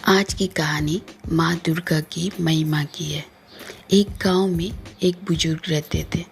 आज की कहानी माँ दुर्गा की महिमा की है। एक गांव में एक बुजुर्ग रहते थे।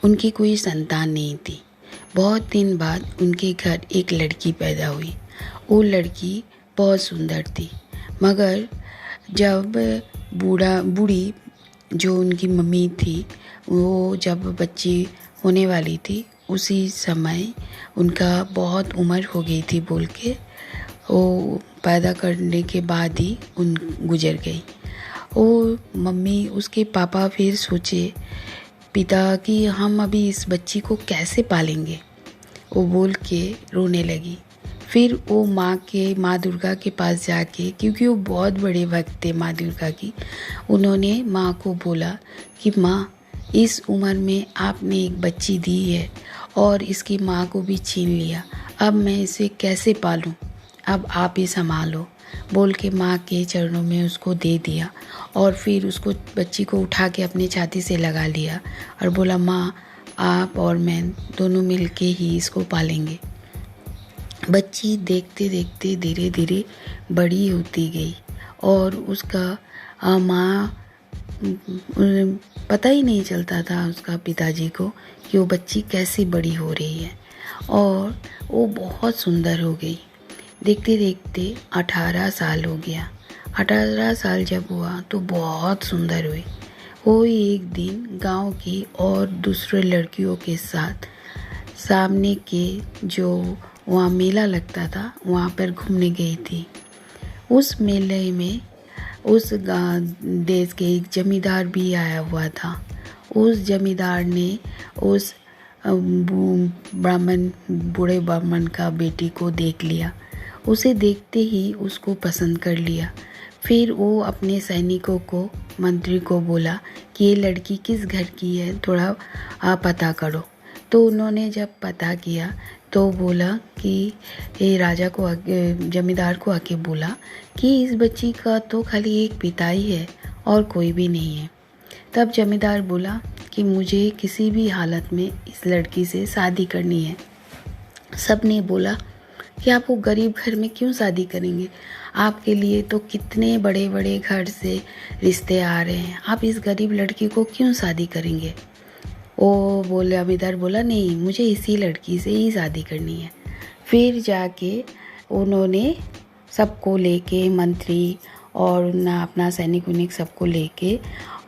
उनकी कोई संतान नहीं थी। बहुत दिन बाद उनके घर एक लड़की पैदा हुई। वो लड़की बहुत सुंदर थी, मगर जब बूढ़ी जो उनकी मम्मी थी, वो जब बच्ची होने वाली थी, उसी समय उनका बहुत उम्र हो गई थी बोल के वो पैदा करने के बाद ही उन गुजर गई। वो मम्मी उसके पापा फिर सोचे पिता कि हम अभी इस बच्ची को कैसे पालेंगे। वो बोल के रोने लगी। फिर वो माँ दुर्गा के पास जाके, क्योंकि वो बहुत बड़े भक्त थे माँ दुर्गा की, उन्होंने माँ को बोला कि माँ, इस उम्र में आपने एक बच्ची दी है और इसकी माँ को भी छीन लिया। अब मैं इसे कैसे पालूं? अब आप ही संभालो बोल के माँ के चरणों में उसको दे दिया और फिर उसको बच्ची को उठा के अपनी छाती से लगा लिया और बोला, माँ, आप और मैं दोनों मिलके ही इसको पालेंगे। बच्ची देखते देखते धीरे धीरे बड़ी होती गई और उसका माँ पता ही नहीं चलता था उसका पिताजी को कि वो बच्ची कैसे बड़ी हो रही है, और वो बहुत सुंदर हो गई। देखते देखते 18 साल हो गया। 18 साल जब हुआ तो बहुत सुंदर हुई। वो एक दिन गांव की और दूसरे लड़कियों के साथ सामने के जो वहाँ मेला लगता था वहाँ पर घूमने गई थी। उस मेले में उस देश के एक जमींदार भी आया हुआ था। उस जमींदार ने उस बूढ़े ब्राह्मण का बेटी को देख लिया। उसे देखते ही उसको पसंद कर लिया। फिर वो अपने सैनिकों को, मंत्री को बोला कि ये लड़की किस घर की है, थोड़ा पता करो। तो उन्होंने जब पता किया तो बोला कि ये राजा को, जमींदार को आके बोला कि इस बच्ची का तो खाली एक पिता ही है और कोई भी नहीं है। तब जमींदार बोला कि मुझे किसी भी हालत में इस लड़की से शादी करनी है। सब ने बोला कि आप वो गरीब घर में क्यों शादी करेंगे? आपके लिए तो कितने बड़े बड़े घर से रिश्ते आ रहे हैं, आप इस गरीब लड़की को क्यों शादी करेंगे? वो बोले, जमींदार बोला, नहीं, मुझे इसी लड़की से ही शादी करनी है। फिर जाके उन्होंने सबको लेके, मंत्री और अपना सैनिक उनिक सबको लेके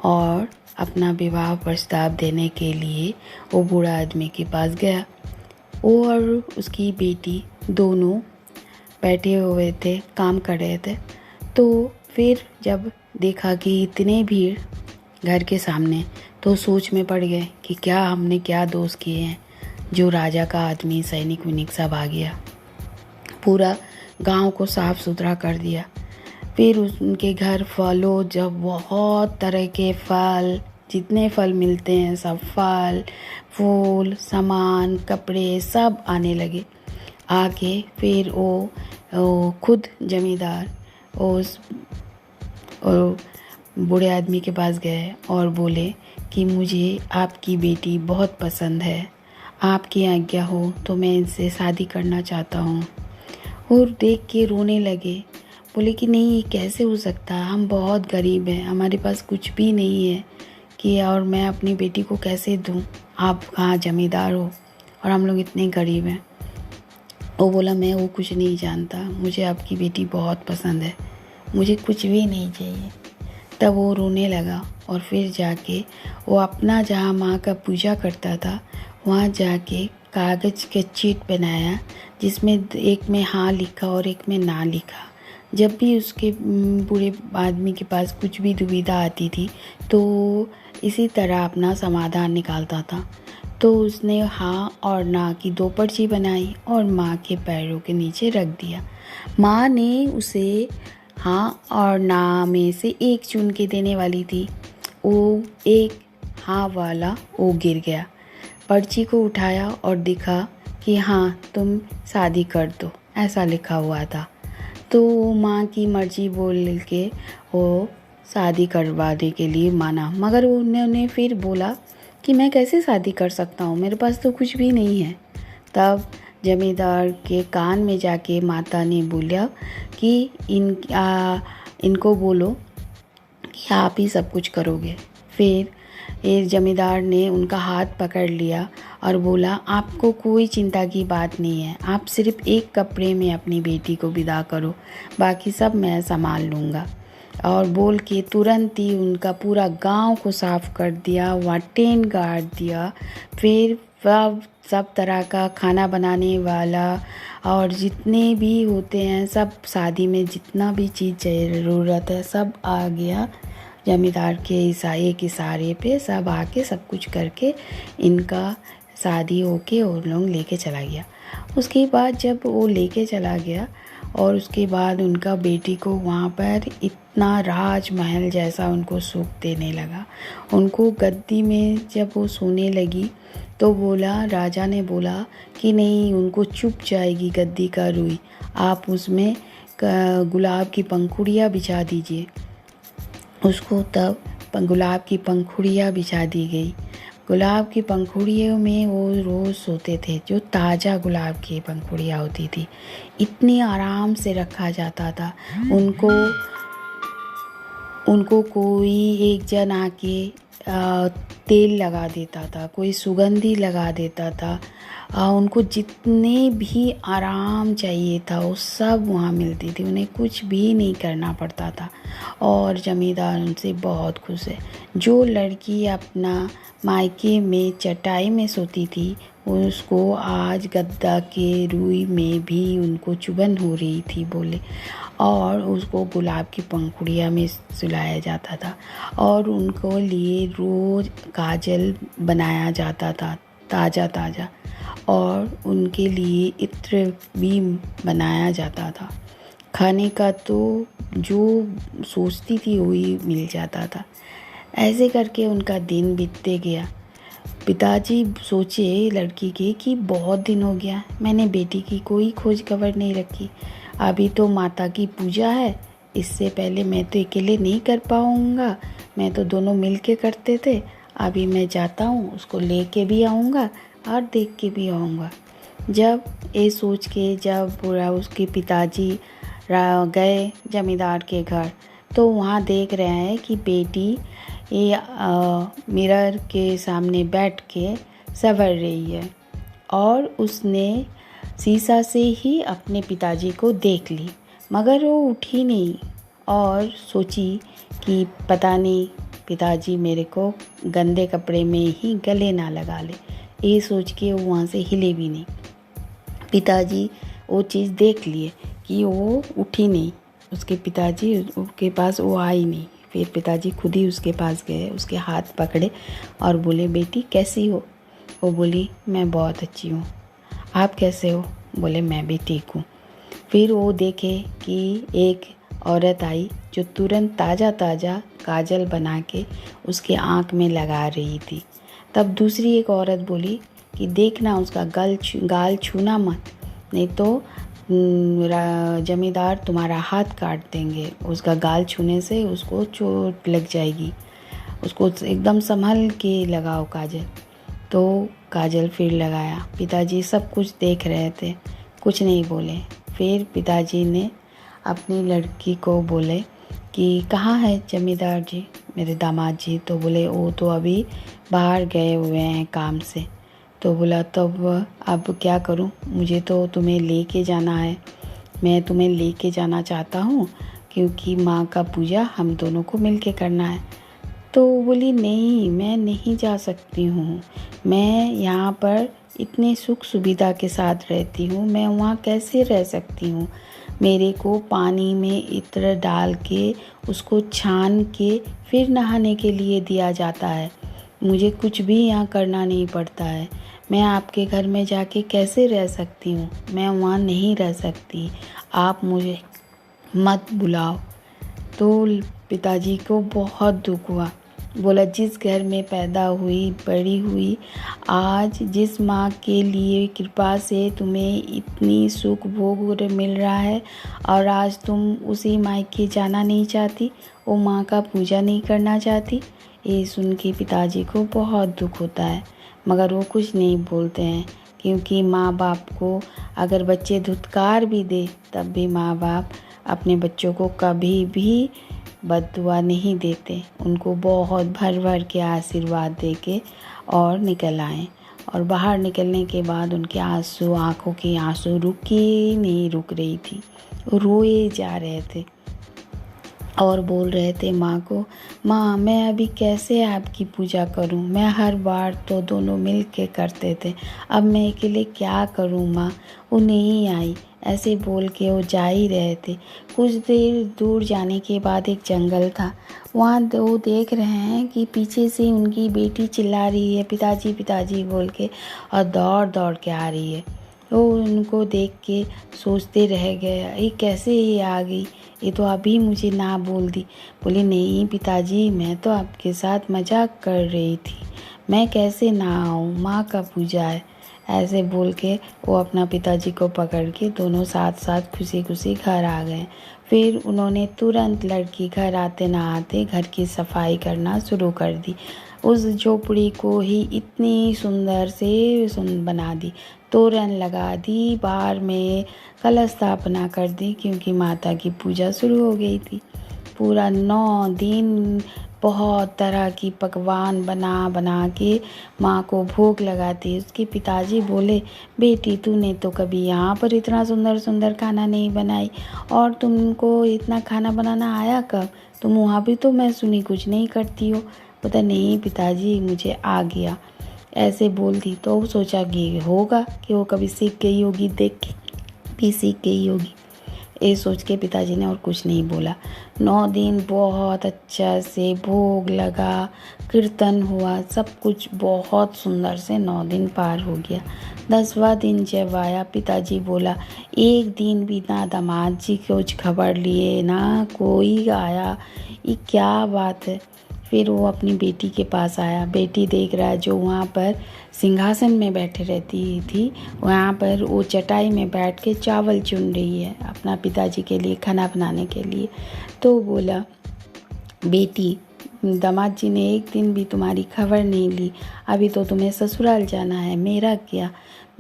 और अपना विवाह प्रस्ताव देने के लिए वो बूढ़ा आदमी के पास गया। वो और उसकी बेटी दोनों बैठे हुए थे, काम कर रहे थे। तो फिर जब देखा कि इतने भीड़ घर के सामने, तो सोच में पड़ गए कि क्या हमने क्या दोष किए हैं जो राजा का आदमी, सैनिक विनिक सब आ गया। पूरा गांव को साफ सुथरा कर दिया। फिर उनके घर फलों, जब बहुत तरह के फल, जितने फल मिलते हैं सब फल, फूल, सामान, कपड़े सब आने लगे। आके फिर वो खुद जमींदार उस बूढ़े आदमी के पास गए और बोले कि मुझे आपकी बेटी बहुत पसंद है, आपकी आज्ञा हो तो मैं इनसे शादी करना चाहता हूँ। और देख के रोने लगे। बोले कि नहीं, ये कैसे हो सकता है, हम बहुत गरीब हैं, हमारे पास कुछ भी नहीं है कि और मैं अपनी बेटी को कैसे दूँ? आप कहाँ जमींदार हो और हम लोग इतने गरीब हैं। वो बोला, मैं वो कुछ नहीं जानता, मुझे आपकी बेटी बहुत पसंद है, मुझे कुछ भी नहीं चाहिए। तब वो रोने लगा और फिर जाके वो अपना जहाँ माँ का पूजा करता था वहाँ जाके कागज़ के चीट बनाया, जिसमें एक में हाँ लिखा और एक में ना लिखा। जब भी उसके बूढ़े आदमी के पास कुछ भी दुविधा आती थी तो इसी तरह अपना समाधान निकालता था। तो उसने हाँ और ना की 2 पर्ची बनाई और माँ के पैरों के नीचे रख दिया। माँ ने उसे हाँ और ना में से एक चुन के देने वाली थी। वो एक हाँ वाला वो गिर गया। पर्ची को उठाया और दिखा कि हाँ, तुम शादी कर दो, ऐसा लिखा हुआ था। तो माँ की मर्जी बोल के वो शादी करवाने के लिए माना, मगर उन्होंने फिर बोला कि मैं कैसे शादी कर सकता हूँ, मेरे पास तो कुछ भी नहीं है। तब जमींदार के कान में जाके माता ने बोला कि इनको बोलो कि आप ही सब कुछ करोगे। फिर ये जमींदार ने उनका हाथ पकड़ लिया और बोला, आपको कोई चिंता की बात नहीं है, आप सिर्फ एक कपड़े में अपनी बेटी को विदा करो, बाकी सब मैं संभाल लूँगा। और बोल के तुरंत ही उनका पूरा गांव को साफ कर दिया, वहाँ टेंट गाड़ दिया। फिर सब तरह का खाना बनाने वाला और जितने भी होते हैं सब, शादी में जितना भी चीज़ ज़रूरत है सब आ गया। जमींदार के एक इशारे पे सब आके सब कुछ करके इनका शादी होके और लोग लेके चला गया। उसके बाद जब वो लेके चला गया और उसके बाद उनका बेटी को वहाँ पर इतना राजमहल जैसा उनको सुख देने लगा। उनको गद्दी में जब वो सोने लगी तो बोला, राजा ने बोला कि नहीं, उनको चुप जाएगी गद्दी का रुई, आप उसमें गुलाब की पंखुड़ियाँ बिछा दीजिए। उसको तब गुलाब की पंखुड़ियाँ बिछा दी गई। गुलाब की पंखुड़ियों में वो रोज़ सोते थे, जो ताज़ा गुलाब की पंखुड़ियाँ होती थी। इतनी आराम से रखा जाता था उनको कोई एक जन आके तेल लगा देता था, कोई सुगंधी लगा देता था। उनको जितने भी आराम चाहिए था वो सब वहाँ मिलती थी, उन्हें कुछ भी नहीं करना पड़ता था। और जमींदार उनसे बहुत खुश है। जो लड़की अपना मायके में चटाई में सोती थी, उसको आज गद्दा के रुई में भी उनको चुभन हो रही थी बोले, और उसको गुलाब की पंखुड़ियाँ में सुलाया जाता था। और उनको लिए रोज़ काजल बनाया जाता था ताज़ा ताज़ा, और उनके लिए इत्र भी बनाया जाता था। खाने का तो जो सोचती थी वही मिल जाता था। ऐसे करके उनका दिन बीतते गया। पिताजी सोचे लड़की के कि बहुत दिन हो गया, मैंने बेटी की कोई खोज खबर नहीं रखी। अभी तो माता की पूजा है, इससे पहले मैं तो अकेले नहीं कर पाऊँगा, मैं तो दोनों मिल के करते थे। अभी मैं जाता हूँ, उसको लेके भी आऊँगा और देख के भी आऊँगा। जब ये सोच के जब पूरा उसके पिताजी गए जमींदार के घर, तो वहाँ देख रहे हैं कि बेटी ये मिरर के सामने बैठ के संवर रही है, और उसने शीशा से ही अपने पिताजी को देख ली, मगर वो उठी नहीं और सोची कि पता नहीं पिताजी मेरे को गंदे कपड़े में ही गले ना लगा ले। ये सोच के वो वहाँ से हिले भी नहीं। पिताजी वो चीज़ देख लिए कि वो उठी नहीं, उसके पिताजी के पास वो आई नहीं। फिर पिताजी खुद ही उसके पास गए, उसके हाथ पकड़े और बोले, बेटी कैसी हो? वो बोली, मैं बहुत अच्छी हूँ। आप कैसे हो? बोले, मैं भी ठीक हूँ। फिर वो देखे कि एक औरत आई जो तुरंत ताज़ा ताज़ा काजल बना के उसके आँख में लगा रही थी। तब दूसरी एक औरत बोली कि देखना, उसका गाल छूना मत, नहीं तो जमींदार तुम्हारा हाथ काट देंगे। उसका गाल छूने से उसको चोट लग जाएगी, उसको एकदम संभल के लगाओ काजल। तो काजल फिर लगाया। पिताजी सब कुछ देख रहे थे, कुछ नहीं बोले। फिर पिताजी ने अपनी लड़की को बोले कि कहाँ है जमींदार जी, मेरे दामाद जी? तो बोले, वो तो अभी बाहर गए हुए हैं काम से। तो बोला, तब अब क्या करूं, मुझे तो तुम्हें लेके जाना है, मैं तुम्हें लेके जाना चाहता हूं, क्योंकि माँ का पूजा हम दोनों को मिलके करना है। तो बोली, नहीं, मैं नहीं जा सकती हूँ, मैं यहाँ पर इतनी सुख सुविधा के साथ रहती हूँ, मैं वहाँ कैसे रह सकती हूँ? मेरे को पानी में इत्र डाल के उसको छान के फिर नहाने के लिए दिया जाता है, मुझे कुछ भी यहाँ करना नहीं पड़ता है। मैं आपके घर में जाके कैसे रह सकती हूँ? मैं वहाँ नहीं रह सकती, आप मुझे मत बुलाओ। तो पिताजी को बहुत दुख हुआ। बोला, जिस घर में पैदा हुई बड़ी हुई, आज जिस माँ के लिए कृपा से तुम्हें इतनी सुख भोग मिल रहा है, और आज तुम उसी मायके जाना नहीं चाहती, वो माँ का पूजा नहीं करना चाहती। ये सुन के पिताजी को बहुत दुख होता है, मगर वो कुछ नहीं बोलते हैं, क्योंकि माँ बाप को अगर बच्चे धुतकार भी दे तब भी माँ बाप अपने बच्चों को कभी भी बद्दुआ नहीं देते, उनको बहुत भर भर के आशीर्वाद दे के और निकल आए। और बाहर निकलने के बाद उनके आंसू, आंखों की आंसू रुक रही थी, रोए जा रहे थे और बोल रहे थे माँ को, माँ मैं अभी कैसे आपकी पूजा करूँ, मैं हर बार तो दोनों मिल के करते थे, अब मैं अकेले क्या करूँ माँ, वो नहीं आई। ऐसे बोल के वो जा ही रहे थे। कुछ देर दूर जाने के बाद एक जंगल था, वहाँ वो देख रहे हैं कि पीछे से उनकी बेटी चिल्ला रही है पिताजी पिताजी बोल के, और दौड़ दौड़ के आ रही है। वो उनको देख के सोचते रह गए, ये कैसे ये आ गई, ये तो अभी मुझे ना बोल दी। बोली नहीं पिताजी, मैं तो आपके साथ मजाक कर रही थी, मैं कैसे ना आऊँ, माँ का पूजा है। ऐसे बोल के वो अपना पिताजी को पकड़ के दोनों साथ साथ खुशी खुशी घर आ गए। फिर उन्होंने तुरंत लड़की घर आते ना आते घर की सफाई करना शुरू कर दी। उस झोपड़ी को ही इतनी सुंदर से बना दी, तोरण लगा दी, बाहर में कलश स्थापना कर दी, क्योंकि माता की पूजा शुरू हो गई थी। पूरा 9 दिन बहुत तरह की पकवान बना बना के माँ को भोग लगाती। उसके पिताजी बोले, बेटी तूने तो कभी यहाँ पर इतना सुंदर सुंदर खाना नहीं बनाई, और तुमको इतना खाना बनाना आया कब, तुम वहाँ भी तो मैं सुनी कुछ नहीं करती हो। पता नहीं पिताजी मुझे आ गया, ऐसे बोलती। तो सोचा कि होगा कि वो कभी सीख गई होगी, देख के भी सीख गई होगी। ये सोच के पिताजी ने और कुछ नहीं बोला। 9 दिन बहुत अच्छा से भोग लगा, कीर्तन हुआ, सब कुछ बहुत सुंदर से 9 दिन पार हो गया। 10वां दिन जब आया, पिताजी बोला, एक दिन भी ना दामाद जी कुछ खबर लिए ना कोई आया, ये क्या बात है। फिर वो अपनी बेटी के पास आया। बेटी देख रहा है जो वहाँ पर सिंहासन में बैठे रहती थी, वहाँ पर वो चटाई में बैठ के चावल चुन रही है अपना पिताजी के लिए खाना बनाने के लिए। तो बोला, बेटी दामाद जी ने एक दिन भी तुम्हारी खबर नहीं ली, अभी तो तुम्हें ससुराल जाना है, मेरा क्या,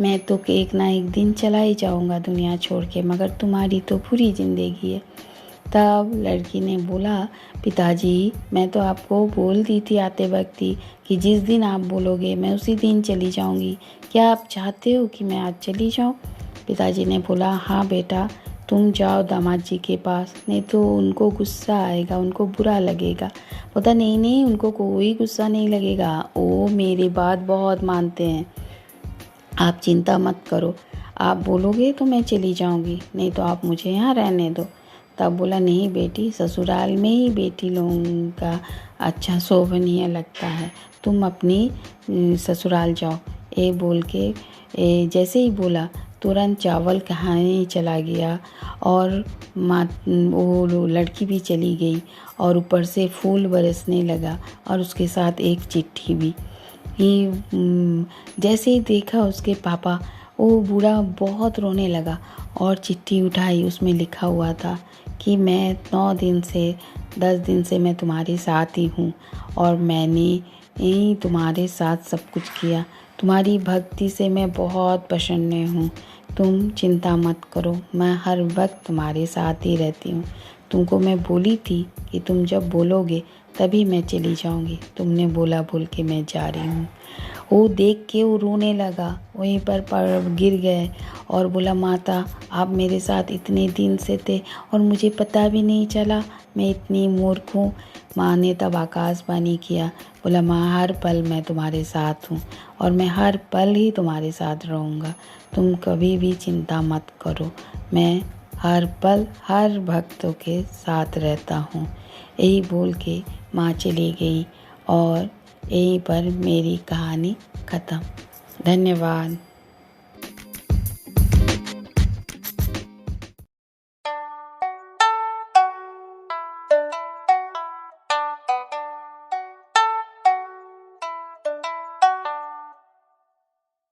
मैं तो एक ना एक दिन चला ही जाऊँगा दुनिया छोड़ के, मगर तुम्हारी तो पूरी ज़िंदगी है। तब लड़की ने बोला, पिताजी मैं तो आपको बोल दी थी आते वक्त ही कि जिस दिन आप बोलोगे मैं उसी दिन चली जाऊंगी, क्या आप चाहते हो कि मैं आज चली जाऊं? पिताजी ने बोला, हाँ बेटा तुम जाओ दामाद जी के पास, नहीं तो उनको गुस्सा आएगा, उनको बुरा लगेगा। बोला नहीं नहीं, उनको कोई गुस्सा नहीं लगेगा, वो मेरी बात बहुत मानते हैं, आप चिंता मत करो, आप बोलोगे तो मैं चली जाऊंगी, नहीं तो आप मुझे यहाँ रहने दो। तब बोला, नहीं बेटी, ससुराल में ही बेटी लोगों का अच्छा शोभनीय लगता है, तुम अपनी ससुराल जाओ। ये बोल के जैसे ही बोला तुरंत चावल खाने चला गया, और वो लड़की भी चली गई, और ऊपर से फूल बरसने लगा, और उसके साथ एक चिट्ठी भी। जैसे ही देखा उसके पापा, वो बूढ़ा बहुत रोने लगा, और चिट्ठी उठाई, उसमें लिखा हुआ था कि मैं 9 दिन से 10 दिन से मैं तुम्हारे साथ ही हूँ, और मैंने ही तुम्हारे साथ सब कुछ किया, तुम्हारी भक्ति से मैं बहुत प्रसन्न हूँ, तुम चिंता मत करो, मैं हर वक्त तुम्हारे साथ ही रहती हूँ। तुमको मैं बोली थी कि तुम जब बोलोगे तभी मैं चली जाऊँगी, तुमने बोला बोल के मैं जा रही हूँ। वो देख के वो रोने लगा, वहीं पर गिर गए और बोला, माता आप मेरे साथ इतने दिन से थे और मुझे पता भी नहीं चला, मैं इतनी मूर्ख हूँ। माँ ने तब आकाशवाणी किया, बोला, माँ हर पल मैं तुम्हारे साथ हूँ, और मैं हर पल ही तुम्हारे साथ रहूँगा, तुम कभी भी चिंता मत करो, मैं हर पल हर भक्तों के साथ रहता हूँ। यही बोल के माँ चली गई, और यहीं पर मेरी कहानी ख़त्म। धन्यवाद।